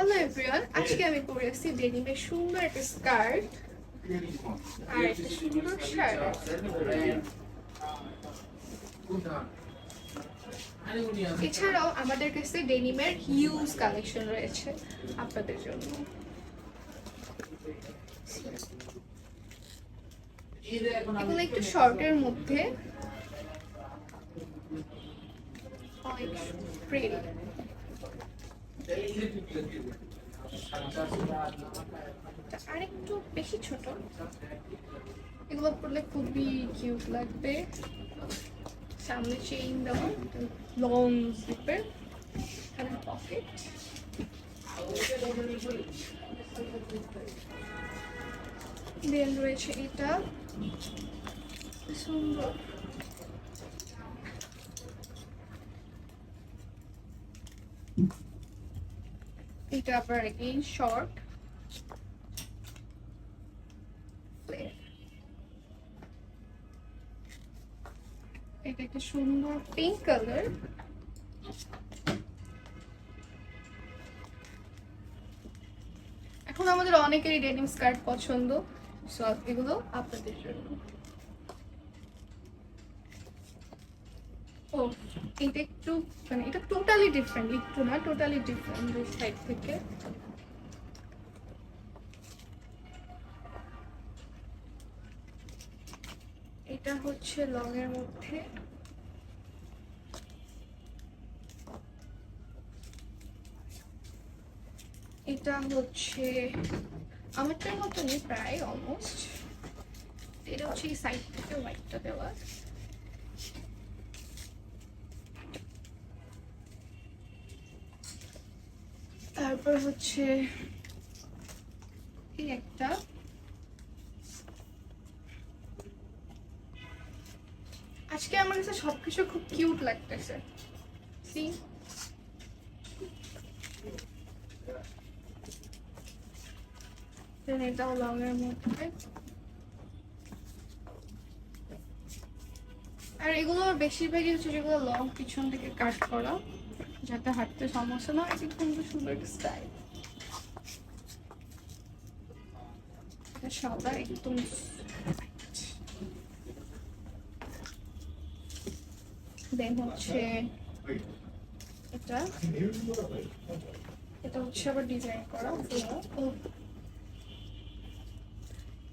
Hello everyone, আজকে আমি পরে আসছি ডেনিমের সুন্দর একটা স্কার্ট আর একটা সুন্দর শার্ট। এছাড়াও আমাদের কাছে ডেনিমের হিউজ কালেকশন রয়েছে আপনাদের জন্য। এগুলো একটু শর্টের মধ্যে, অনেক প্রিটি। আরেকটু বেশি ছোট, এগুলো পরলে খুবই কিউট লাগবে। সামনে চেইন দেওয়া, লং জিপের, এখানে পকেট। দেন রয়েছে এটা সুন্দর, এটা আবার এগেইন শর্ট, এটা একটা সুন্দর পিঙ্ক কালার। এখন আমাদের অনেকেরই ডেনিম স্কার্ট পছন্দ, সো এগুলো আপনাদের জন্য। ও এটা একটু মানে এটা টোটালি ডিফারেন্ট, একটু না টোটালি ডিফারেন্ট দুই সাইড থেকে। এটা হচ্ছে লং এর মধ্যে, এটা হচ্ছে আমারটার মতনই প্রায় অলমোস্ট। এটা হচ্ছে এই সাইড থেকে হোয়াইটটা দেওয়া। তারপর হচ্ছে এই একটা, আজকে আমার কাছে সবকিছু খুব কিউট লাগতেছে। সি এটাও লং এর মধ্যে, আর এগুলো বেশিরভাগই হচ্ছে যেগুলো লং পিছন থেকে কাট করা, যাতে হাঁটতে সমস্যা না হয়। এটা কিন্তু সুন্দর একটা স্টাইল, এটা সাদা একদম। দেন হচ্ছে এটা, এটা হচ্ছে আবার ডিজাইন করা।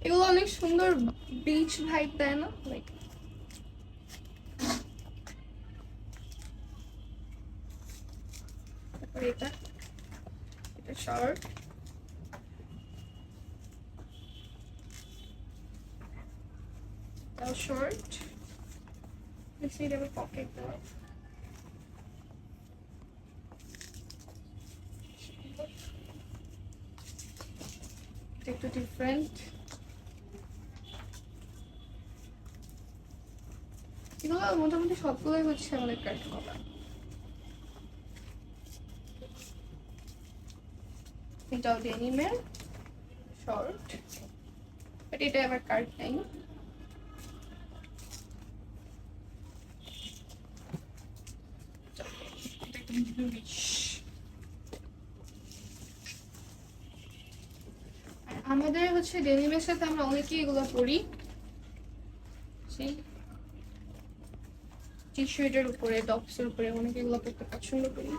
এগুলো অনেক সুন্দর বিচ ভাইব দেয় না, লাইক এটা, এটা শর্ট, এটাও শর্ট, বেশি দেবে পকেট দেওয়া। এটা একটু ডিফারেন্ট, এগুলো মোটামুটি সবগুলোই হচ্ছে আমাদের কাট করা। এটাও ডেনিমের শর্ট, বাট এটা আবার কাট নাই। আমাদের হচ্ছে ডেনিমের সাথে আমরা অনেকেই এগুলো পরি, টি শার্টের উপরে, টপসের উপরে অনেকে এগুলো পরতে পছন্দ করি।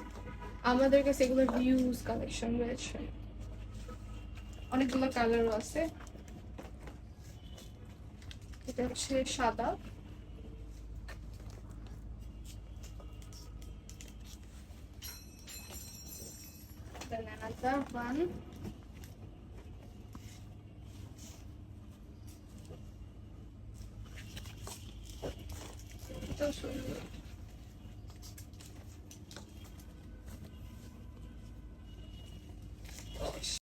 আমাদের কাছে এগুলো হিউজ কালেকশন রয়েছে, অনেকগুলো কালারও আছে। এটা হচ্ছে সাদা, another one, এটাও সুন্দর।